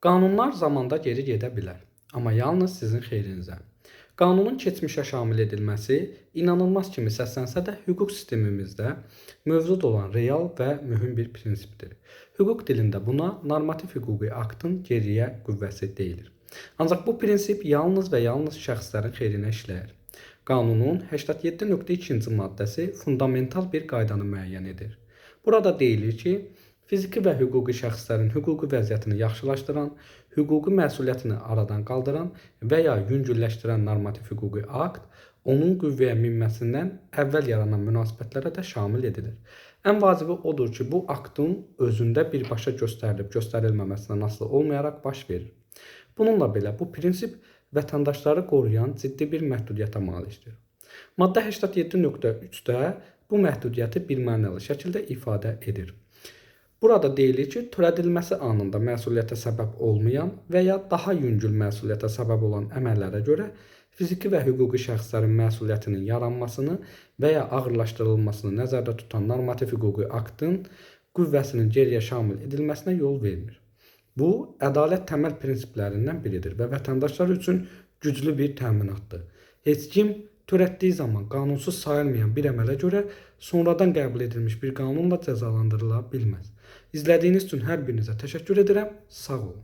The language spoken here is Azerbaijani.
Qanunlar zamanda geri gedə bilər, amma yalnız sizin xeyrinizə. Qanunun keçmişə şamil edilməsi inanılmaz kimi səslənsə də hüquq sistemimizdə mövcud olan real və mühüm bir prinsipdir. Hüquq dilində buna normativ hüquqi aktın geriyə qüvvəsi deyilir. Ancaq bu prinsip yalnız və yalnız şəxslərin xeyrinə işləyir. Qanunun 87.2-ci maddəsi fundamental bir qaydanı müəyyən edir. Burada deyilir ki, fiziki və hüquqi şəxslərin hüquqi vəziyyətini yaxşılaşdıran, hüquqi məsuliyyətini aradan qaldıran və ya yüngülləşdirən normativ hüquqi akt onun qüvvəyə minməsindən əvvəl yaranan münasibətlərə də şamil edilir. Ən vacibi odur ki, bu aktın özündə birbaşa göstərilib göstərilməməsindən asılı olmayaraq baş verir. Bununla belə bu prinsip vətəndaşları qoruyan ciddi bir məhdudiyyətə malikdir. Maddə 87.3-də bu məhdudiyyəti birmənalı şəkildə ifadə edir. Burada deyilir ki, törədilməsi anında məsuliyyətə səbəb olmayan və ya daha yüngül məsuliyyətə səbəb olan əməllərə görə fiziki və hüquqi şəxslərin məsuliyyətinin yaranmasını və ya ağırlaşdırılmasını nəzərdə tutan normativ hüquqi aktın qüvvəsinin geriyə şamil edilməsinə yol vermir. Bu, ədalət təməl prinsiplərindən biridir və vətəndaşlar üçün güclü bir təminatdır. Heç kim törətdiyi zaman qanunsuz sayılmayan bir əmələ görə sonradan qəbul edilmiş bir qanunla cəzalandırıla bilməz. İzlədiyiniz üçün hər birinizə təşəkkür edirəm. Sağ olun.